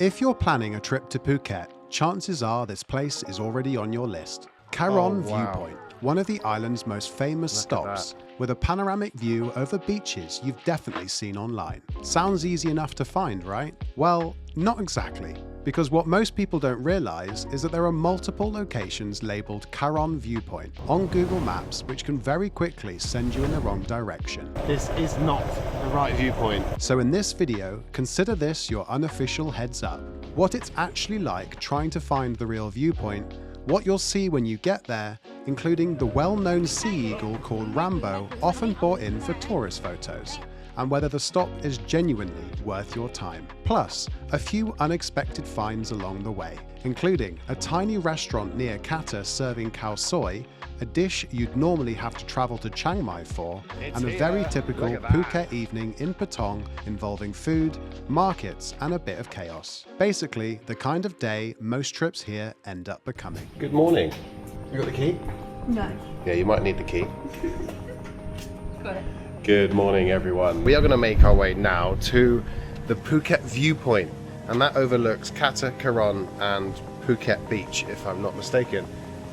If you're planning a trip to Phuket, chances are this place is already on your list. Karon Viewpoint, one of the island's most famous stops, with a panoramic view over beaches you've definitely seen online. Sounds easy enough to find, right? Well, not exactly. Because what most people don't realize is that there are multiple locations labeled Karon Viewpoint on Google Maps, which can very quickly send you in the wrong direction. This is not the right viewpoint. So in this video, consider this your unofficial heads up. What it's actually like trying to find the real viewpoint, what you'll see when you get there, including the well-known sea eagle called Rambo, often brought in for tourist photos, and whether the stop is genuinely worth your time. Plus, a few unexpected finds along the way, including a tiny restaurant near Qatar serving khao soy, a dish you'd normally have to travel to Chiang Mai for, and a very typical Phuket evening in Patong involving food, markets, and a bit of chaos. Basically, the kind of day most trips here end up becoming. Good morning. You got the key? No. Yeah, you might need the key. Got it. Good morning, everyone. We are going to make our way now to the Phuket Viewpoint, and that overlooks Qatar, Karon, and Phuket Beach, if I'm not mistaken.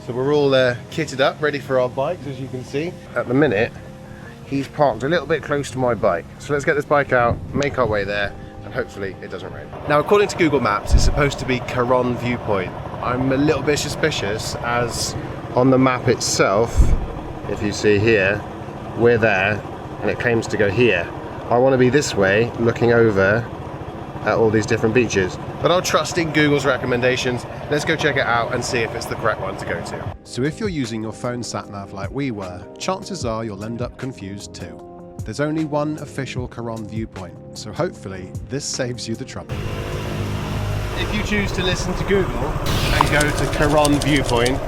So we're all kitted up, ready for our bikes, as you can see. At the minute, he's parked a little bit close to my bike. So let's get this bike out, make our way there, and hopefully it doesn't rain. Now, according to Google Maps, it's supposed to be Karon Viewpoint. I'm a little bit suspicious, as on the map itself, if you see here, we're there, and it claims to go here. I want to be this way, looking over at all these different beaches. But I'll trust in Google's recommendations. Let's go check it out and see if it's the correct one to go to. So if you're using your phone sat-nav like we were, chances are you'll end up confused too. There's only one official Karon viewpoint, so hopefully this saves you the trouble. If you choose to listen to Google and go to Karon Viewpoint,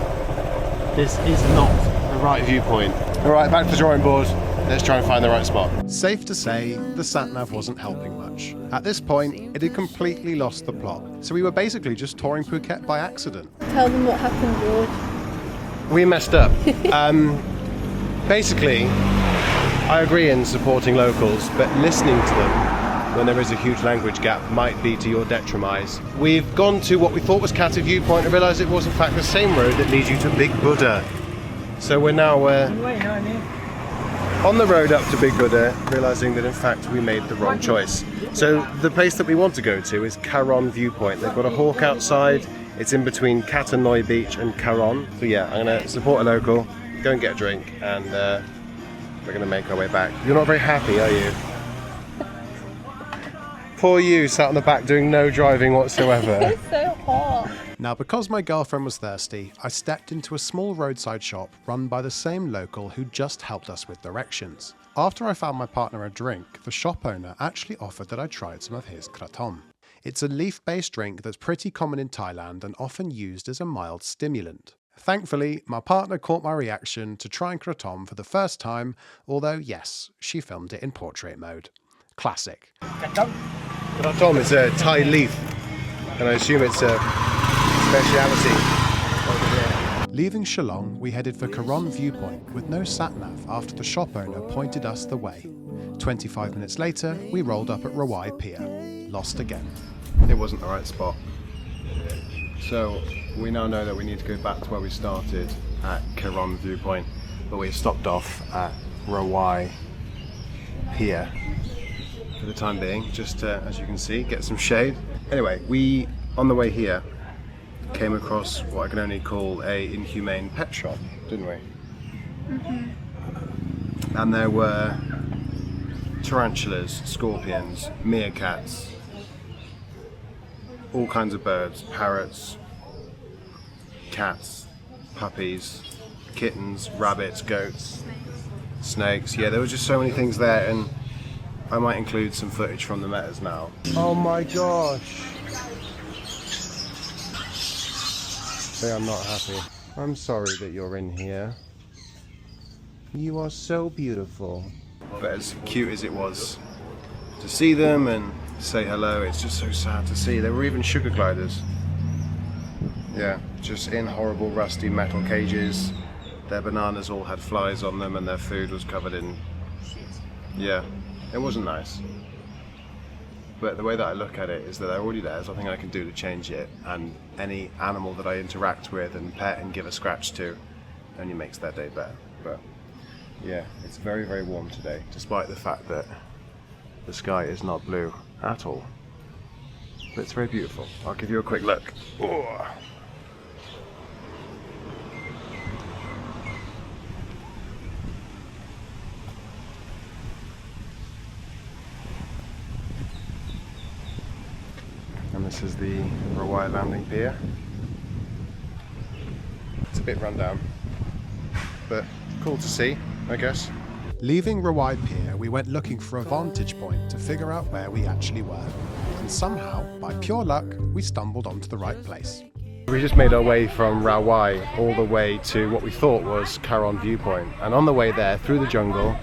this is not the right viewpoint. All right, back to the drawing board. Let's try and find the right spot. Safe to say, the sat-nav wasn't helping much. At this point, it had completely lost the plot, so we were basically just touring Phuket by accident. Tell them what happened, George. We messed up. Basically, I agree in supporting locals, but listening to them when there is a huge language gap might be to your detrimise. We've gone to what we thought was Qatar Viewpoint and realised it was in fact the same road that leads you to Big Buddha. So we're now on the road up to Big Buddha, realising that in fact we made the wrong choice. So the place that we want to go to is Karon Viewpoint. They've got a hawk outside. It's in between Qatar Noi Beach and Karon. So yeah, I'm going to support a local, go and get a drink, and we're going to make our way back. You're not very happy, are you? Poor you, sat on the back doing no driving whatsoever. It's so hot. Now, because my girlfriend was thirsty, I stepped into a small roadside shop run by the same local who just helped us with directions. After I found my partner a drink, the shop owner actually offered that I tried some of his kratom. It's a leaf-based drink that's pretty common in Thailand and often used as a mild stimulant. Thankfully, my partner caught my reaction to trying kratom for the first time, although yes, she filmed it in portrait mode. Classic. Kratom is a Thai leaf, and I assume it's a speciality. Leaving Shillong, we headed for Karon Viewpoint with no sat-nav after the shop owner pointed us the way. 25 minutes later, we rolled up at Relied Pier. Lost again. It wasn't the right spot. So we now know that we need to go back to where we started at Karon Viewpoint, but we stopped off at Relied Pier for the time being, just to, as you can see, get some shade. Anyway, we, on the way here, came across what I can only call a inhumane pet shop, didn't we? Mm-hmm. And there were tarantulas, scorpions, meerkats, all kinds of birds, parrots, cats, puppies, kittens, rabbits, goats, snakes. Yeah, there were just so many things there, and I might include some footage from the Metas now. Oh my gosh! Say I'm not happy. I'm sorry that you're in here. You are so beautiful. But as cute as it was to see them and say hello, it's just so sad to see. There were even sugar gliders. Yeah, just in horrible rusty metal cages. Their bananas all had flies on them and their food was covered in... Yeah, it wasn't nice. But the way that I look at it is that they're already there. There's nothing I can do to change it, and any animal that I interact with and pet and give a scratch to only makes their day better. But yeah, it's very, very warm today, despite the fact that the sky is not blue at all. But it's very beautiful. I'll give you a quick look. Oh. And this is the relied landing pier. It's a bit run down, but cool to see, I guess. Leaving relied Pier, we went looking for a vantage point to figure out where we actually were. And somehow, by pure luck, we stumbled onto the right place. We just made our way from Rawai all the way to what we thought was Karon Viewpoint. And on the way there, through the jungle,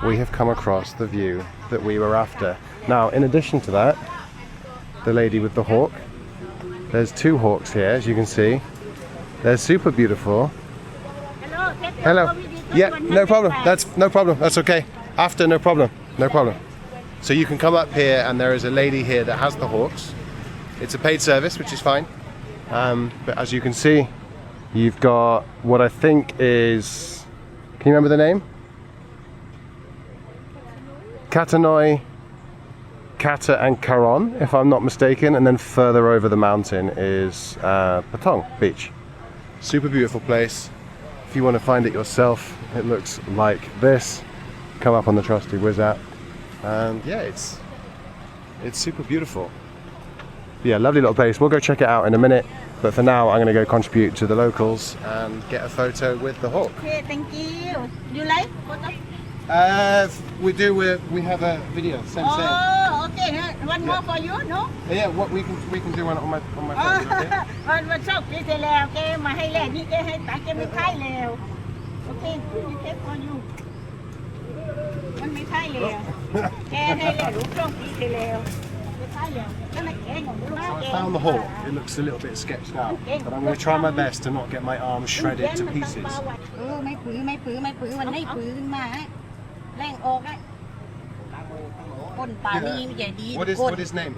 we have come across the view that we were after. Now, in addition to that, the lady with the hawk. There's two hawks here, as you can see. They're super beautiful. Hello. Yeah, no problem. That's no problem. That's okay. After, no problem. No problem. So you can come up here, and there is a lady here that has the hawks. It's a paid service, which is fine. But as you can see, you've got what I think is... Can you remember the name? Katanoi, Kata and Karon, if I'm not mistaken, and then further over the mountain is Patong Beach. Super beautiful place. If you want to find it yourself, it looks like this. Come up on the trusty Whiz app, and yeah, it's super beautiful. Yeah, lovely little place. We'll go check it out in a minute, but for now I'm going to go contribute to the locals and get a photo with the hawk. Okay, thank you. You like photo? We have a video. Same. Oh, okay. One more for you, no? Yeah, what we can do one on my phone. Okay? วันชอบกินเสร็จแล้วแกมาให้แลกนี่แกให้ตังค์แกไม่ใช่แล้วโอเคนี่แกพออยู่มันไม่ใช่แล้วแกให้แลกลูกชอบกินเสร็จแล้วไม่ใช่แล้วนั่นแหละแกของลูก So แก I found the hawk. It looks a little bit sketched out, but I'm going to try my best to not get my arms shredded to pieces. ไม่ปื้อวันนี้ปื้อขึ้นมาแรงออกได้คนป่านี้ใหญ่ดี What is name?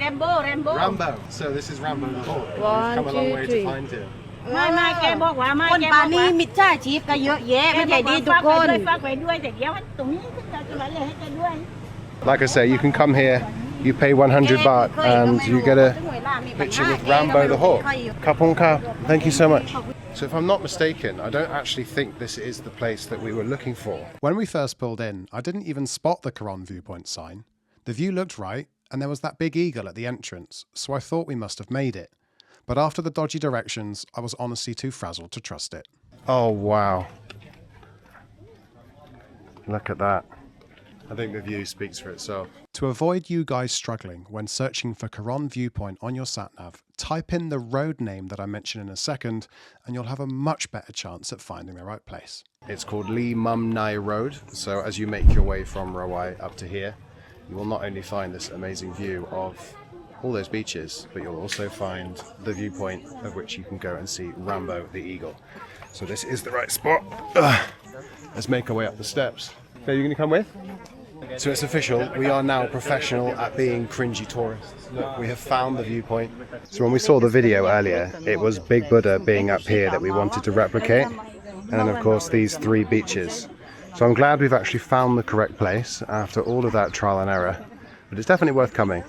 Rambo Rambo. So this is Rambo the hawk. We've come a long way to find him. ไม่แกบอกว่าคนป่านี้มิจฉาชีพก็เยอะแยะไม่ใหญ่ดีทุกคนฝากไว้ด้วยแต่เดี๋ยวตรงนี้จะมาเลยให้แกด้วย Like I say, you can come here, you pay 100 baht, and you get a picture with Rambo the hawk. Kapong ka. Thank you so much. So if I'm not mistaken, I don't actually think this is the place that we were looking for. When we first pulled in, I didn't even spot the Karon Viewpoint sign. The view looked right, and there was that big eagle at the entrance, so I thought we must have made it. But after the dodgy directions, I was honestly too frazzled to trust it. Oh, wow. Look at that. I think the view speaks for itself. To avoid you guys struggling when searching for Karon Viewpoint on your satnav, type in the road name that I mention in a second, and you'll have a much better chance at finding the right place. It's called Lee Mum Nai Road, so as you make your way from Rawai up to here, you will not only find this amazing view of all those beaches, but you'll also find the viewpoint of which you can go and see Rambo the eagle. So this is the right spot. Let's make our way up the steps. Okay, you going to come with? So it's official, we are now professional at being cringy tourists. Look, we have found the viewpoint. So when we saw the video earlier, it was Big Buddha being up here that we wanted to replicate. And then of course these three beaches. So I'm glad we've actually found the correct place after all of that trial and error. But it's definitely worth coming.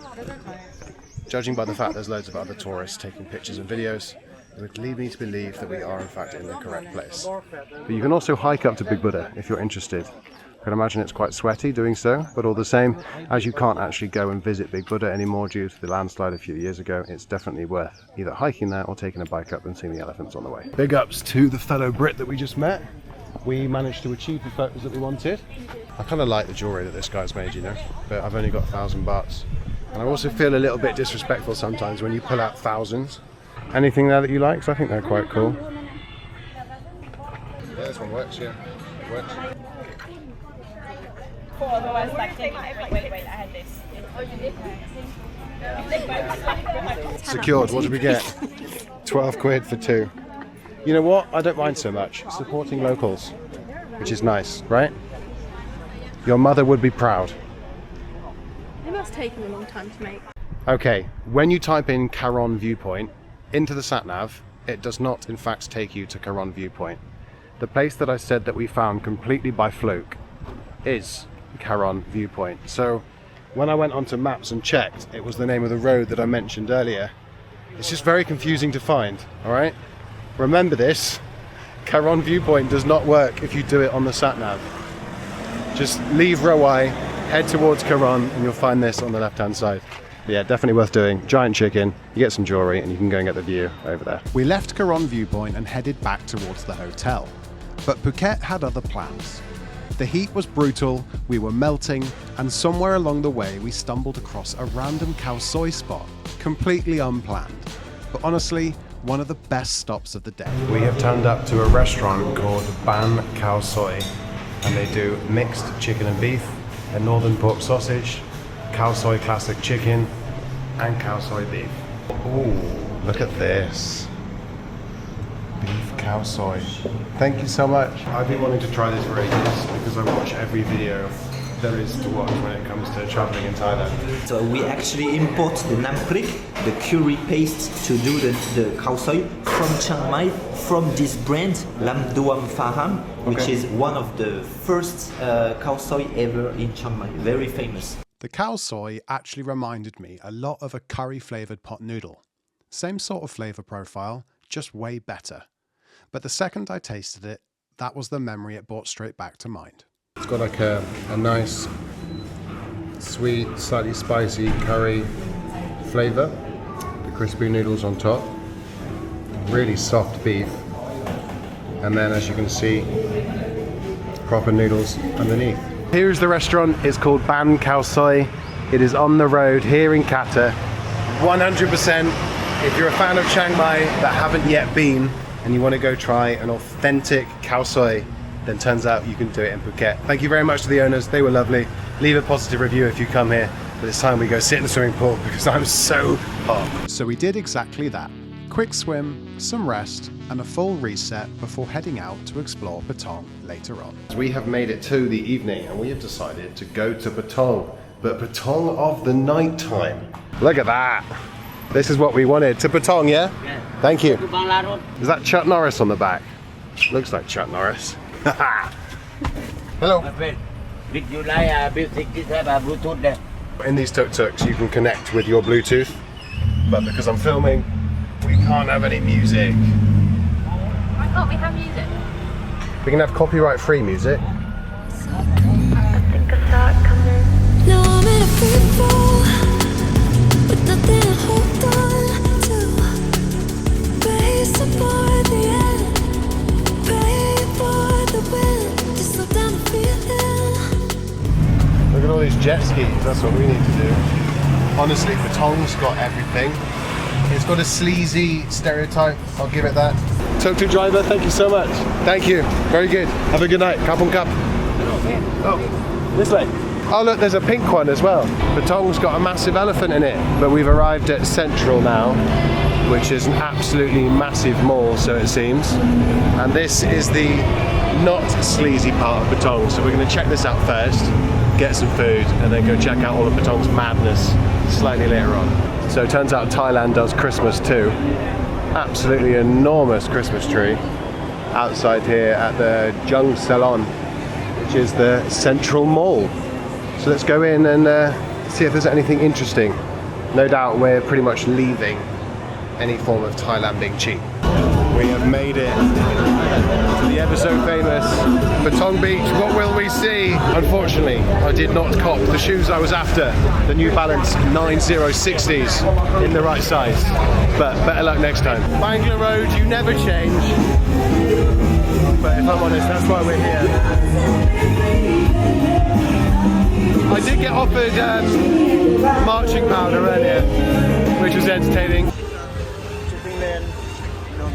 Judging by the fact there's loads of other tourists taking pictures and videos, it would lead me to believe that we are in fact in the correct place. But you can also hike up to Big Buddha if you're interested. I can imagine it's quite sweaty doing so, but all the same, as you can't actually go and visit Big Buddha anymore due to the landslide a few years ago, it's definitely worth either hiking there or taking a bike up and seeing the elephants on the way. Big ups to the fellow Brit that we just met. We managed to achieve the photos that we wanted. I kind of like the jewellery that this guy's made, you know, but I've only got 1,000 bahts. And I also feel a little bit disrespectful sometimes when you pull out thousands. Anything there that you like? 'Cause I think they're quite cool. Yeah, this one works, yeah. It works. Otherwise, wait, I had this. Secured, what did we get? 12 quid for two. You know what? I don't mind so much. Supporting locals, which is nice, right? Your mother would be proud. taken a long time to make. Okay, when you type in Karon Viewpoint into the sat-nav, it does not in fact take you to Karon Viewpoint. The place that I said that we found completely by fluke is Karon Viewpoint. So when I went onto maps and checked, it was the name of the road that I mentioned earlier. It's just very confusing to find, alright? Remember this, Karon Viewpoint does not work if you do it on the sat-nav. Just leave Rowai, head towards Karon, and you'll find this on the left-hand side. Yeah, definitely worth doing. Giant chicken, you get some jewellery, and you can go and get the view over there. We left Karon Viewpoint and headed back towards the hotel. But Phuket had other plans. The heat was brutal, we were melting, and somewhere along the way we stumbled across a random khao soi spot, completely unplanned. But honestly, one of the best stops of the day. We have turned up to a restaurant called Ban Khao Soi, and they do mixed chicken and beef, a northern pork sausage, khao soi classic chicken, and khao soi beef. Ooh, look at this. Beef khao soi. Thank you so much. I've been wanting to try this for ages because I watch every video there is to watch when it comes to traveling in Thailand. So we actually import the nam prik, the curry paste to do the khao soi from Chiang Mai, from this brand Lam Duam Phaham, which is one of the first khao soi ever in Chiang Mai, very famous. The khao soi actually reminded me a lot of a curry-flavoured pot noodle. Same sort of flavour profile, just way better. But the second I tasted it, that was the memory it brought straight back to mind. It's got like a nice, sweet, slightly spicy curry flavour. The crispy noodles on top. Really soft beef. And then, as you can see, proper noodles underneath. Here's the restaurant. It's called Ban Khao Soi. It is on the road here in Qatar. 100%. If you're a fan of Chiang Mai that haven't yet been, and you want to go try an authentic khao soi, then turns out you can do it in Phuket. Thank you very much to the owners, they were lovely. Leave a positive review if you come here, but it's time we go sit in the swimming pool because I'm so hot. So we did exactly that. Quick swim, some rest, and a full reset before heading out to explore Patong later on. We have made it to the evening and we have decided to go to Patong, but Patong of the night time. Look at that. This is what we wanted. To Patong, yeah? Yeah. Thank you. Is that Chuck Norris on the back? Looks like Chuck Norris. Hello. Did you like music? This have a Bluetooth there. In these tuk-tuks you can connect with your Bluetooth, but because I'm filming, we can't have any music. Why can't we have music? We can have copyright-free music. I think I saw it coming. Now I'm in a free fall, with nothing to hold on to. Race for the end, pray for the wind, just slow down the feeling. Look at all these jet skis, that's what we need to do. Honestly, Patong's got everything. It's got a sleazy stereotype, I'll give it that. Tuk-tuk driver, thank you so much. Thank you, very good. Have a good night, Kapong Kap. Oh, this way. Oh look, there's a pink one as well. Patong's got a massive elephant in it, but we've arrived at Central now, which is an absolutely massive mall, so it seems. And this is the not sleazy part of Patong, so we're going to check this out first, get some food, and then go check out all of Patong's madness slightly later on. So it turns out Thailand does Christmas too. Absolutely enormous Christmas tree outside here at the Jung Salon, which is the Central Mall. So let's go in and see if there's anything interesting. No doubt we're pretty much leaving any form of Thailand being cheap. We have made it to the ever so famous Patong Beach. What will we see? Unfortunately, I did not cop the shoes I was after, the New Balance 9060s in the right size. But better luck next time. Bangla Road, you never change. But if I'm honest, that's why we're here. I did get offered marching powder earlier, which was entertaining.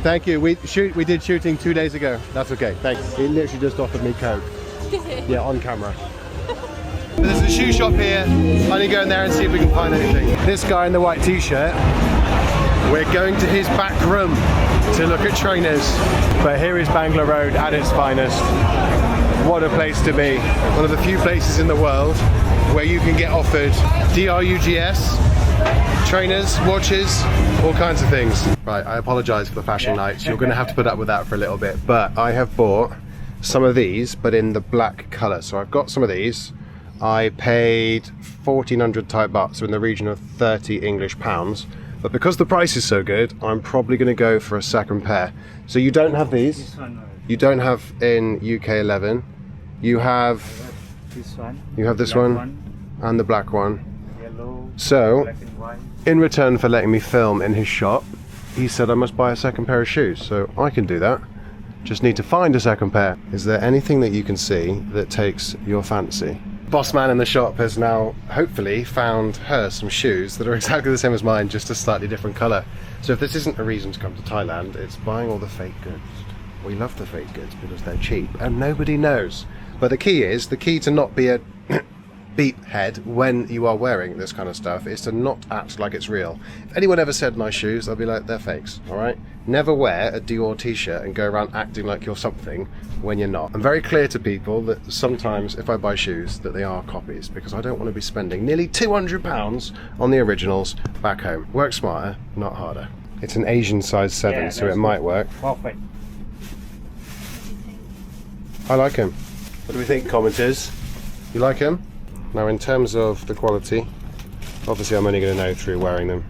Thank you. We did shooting 2 days ago. That's okay. Thanks. He literally just offered me Coke. Yeah, on camera. There's a shoe shop here. I'm gonna go in there and see if we can find anything. This guy in the white t-shirt, we're going to his back room to look at trainers. But here is Bangla Road at its finest. What a place to be. One of the few places in the world where you can get offered DRUGS, trainers, watches, all kinds of things. Right, I apologise for the fashion nights. You're going to have to put up with that for a little bit. But I have bought some of these, but in the black colour. So I've got some of these. I paid 1,400 Thai baht, so in the region of 30 English pounds. But because the price is so good, I'm probably going to go for a second pair. So you don't have these. You don't have in UK 11. You have this one. You have this one and the black one. Yellow. So, Black and white. in return for letting me film in his shop, he said I must buy a second pair of shoes. So I can do that. Just need to find a second pair. Is there anything that you can see that takes your fancy? Boss man in the shop has now hopefully found her some shoes that are exactly the same as mine, just a slightly different colour. So if this isn't a reason to come to Thailand, it's buying all the fake goods. We love the fake goods because they're cheap and nobody knows. But the key to not be a beep head when you are wearing this kind of stuff is to not act like it's real. If anyone ever said nice shoes, I'd be like, they're fakes, alright? Never wear a Dior t-shirt and go around acting like you're something when you're not. I'm very clear to people that sometimes if I buy shoes that they are copies, because I don't want to be spending nearly £200 on the originals back home. Work smarter, not harder. It's an Asian size 7, Yeah, so it that's might work. Perfect. I like him. What do we think, commenters? You like him? Now in terms of the quality, obviously I'm only going to know through wearing them,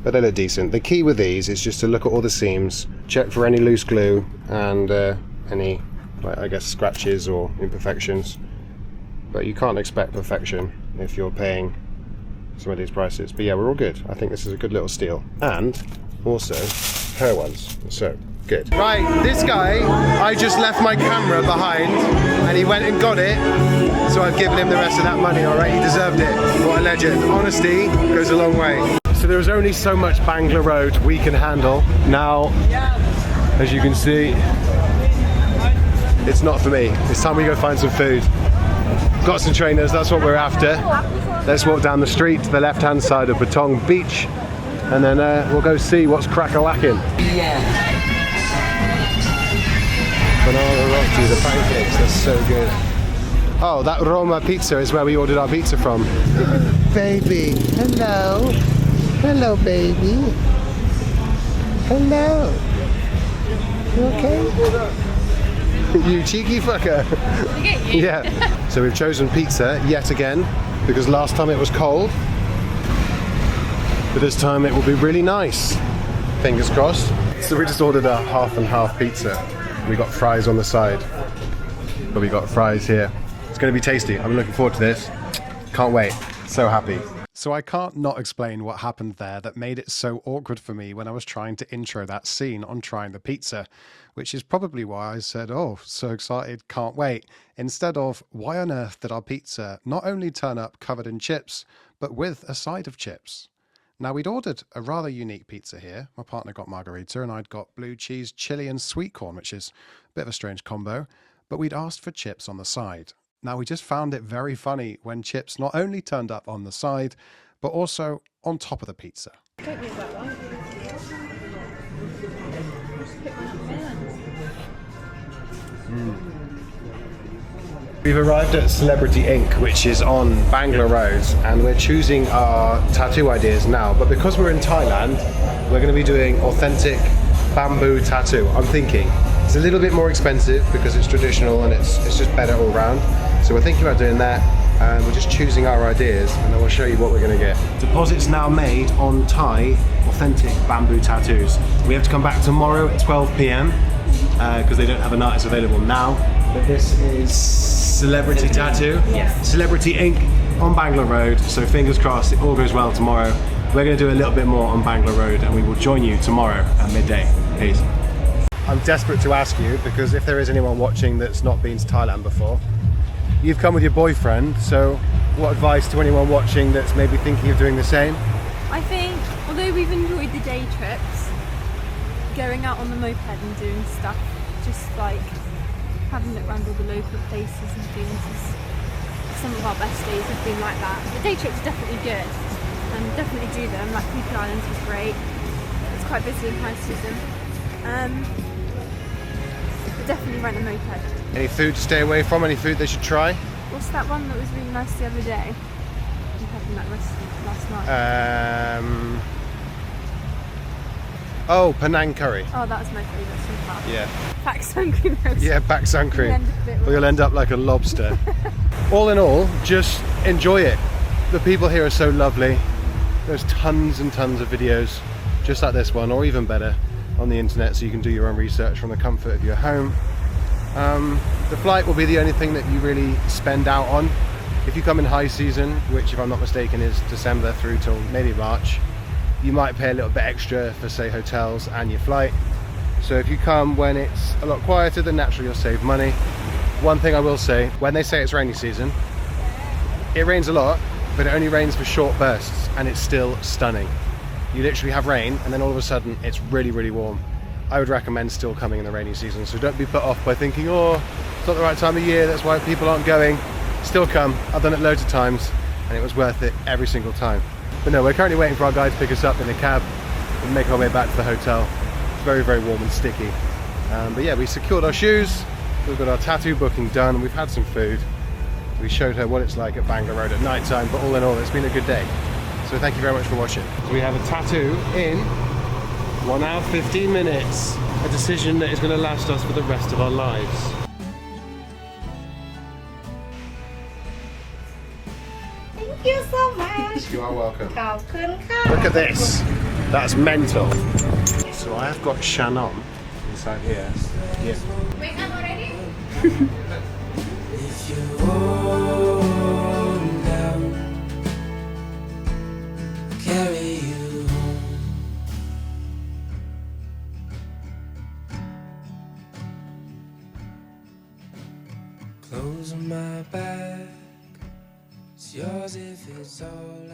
but they look decent. The key with these is just to look at all the seams, check for any loose glue and any, like, I guess, scratches or imperfections. But you can't expect perfection if you're paying some of these prices. But yeah, we're all good. I think this is a good little steal. And also her ones, so good. Right, this guy, I just left my camera behind and he went and got it, so I've given him the rest of that money, alright? He deserved it. What a legend. Honesty goes a long way. So there is only so much Bangla Road we can handle. Now, as you can see, it's not for me. It's time we go find some food. Got some trainers, that's what we're after. Let's walk down the street to the left-hand side of Patong Beach, and then we'll go see what's crack-a-lacking. Banana roti, the pancakes, they're so good. Oh, that Roma pizza is where we ordered our pizza from. Baby, hello. Hello, baby. Hello. You okay? You cheeky fucker. Look at you. Yeah. So we've chosen pizza yet again, because last time it was cold. But this time it will be really nice. Fingers crossed. So we just ordered a half and half pizza. We got fries on the side, but we got fries here. It's going to be tasty. I'm looking forward to this. Can't wait. So happy. So I can't not explain what happened there that made it so awkward for me when I was trying to intro that scene on trying the pizza, which is probably why I said, oh, so excited, can't wait, instead of why on earth did our pizza not only turn up covered in chips, but with a side of chips. Now, we'd ordered a rather unique pizza here. My partner got margarita and I'd got blue cheese, chili and sweet corn, which is a bit of a strange combo, but we'd asked for chips on the side. Now, we just found it very funny when chips not only turned up on the side, but also on top of the pizza. Don't use that one. We've arrived at Celebrity Ink, which is on Bangla Road, and we're choosing our tattoo ideas now. But because we're in Thailand, we're going to be doing authentic bamboo tattoo. I'm thinking it's a little bit more expensive because it's traditional and it's just better all round. So we're thinking about doing that, and we're just choosing our ideas, and then we'll show you what we're going to get. Deposits now made on Thai authentic bamboo tattoos. We have to come back tomorrow at 12 p.m. Because they don't have an artist available now. But this is Celebrity Tattoo, Celebrity Ink on Bangla Road. So fingers crossed it all goes well tomorrow. We're going to do a little bit more on Bangla Road, and we will join you tomorrow at midday. Peace. I'm desperate to ask you, because if there is anyone watching that's not been to Thailand before, you've come with your boyfriend, so what advice to anyone watching that's maybe thinking of doing the same? I think, although we've enjoyed the day trips, going out on the moped and doing stuff, just like having a look around all the local places and things, some of our best days have been like that. The day trips are definitely good, and definitely do them. Like Phuket Islands was great. It's quite busy in high season. But definitely rent a moped. Any food to stay away from? Any food they should try? What's that one that was really nice the other day? We had in that restaurant last night. Oh, Penang curry. Oh, that was my favourite so far. Yeah. Pack sun cream roast. Yeah, back sun cream. You'll end up a bit Or you'll end up like a lobster. All in all, just enjoy it. The people here are so lovely. There's tons and tons of videos just like this one, or even better, on the internet, so you can do your own research from the comfort of your home. The flight will be the only thing that you really spend out on. If you come in high season, which if I'm not mistaken is December through till maybe March, you might pay a little bit extra for, say, hotels and your flight. So if you come when it's a lot quieter, then naturally you'll save money. One thing I will say, when they say it's rainy season, it rains a lot, but it only rains for short bursts, and it's still stunning. You literally have rain, and then all of a sudden it's really, really warm. I would recommend still coming in the rainy season, so don't be put off by thinking, oh, it's not the right time of year, that's why people aren't going. Still come. I've done it loads of times, and it was worth it every single time. But no, we're currently waiting for our guy to pick us up in a cab and make our way back to the hotel. It's very, very warm and sticky. But yeah, we secured our shoes, we've got our tattoo booking done, we've had some food. We showed her what it's like at Bangor Road at night time, but all in all, it's been a good day. So thank you very much for watching. So we have a tattoo in 1 hour 15 minutes. A decision that is going to last us for the rest of our lives. Thank you so much. You are welcome. ขอบคุณค่ะ Look at this. That's mental. So I have got Shannon inside here. Yeah. Wake up already? Carry you home. Clothes on my back, it's yours if it's all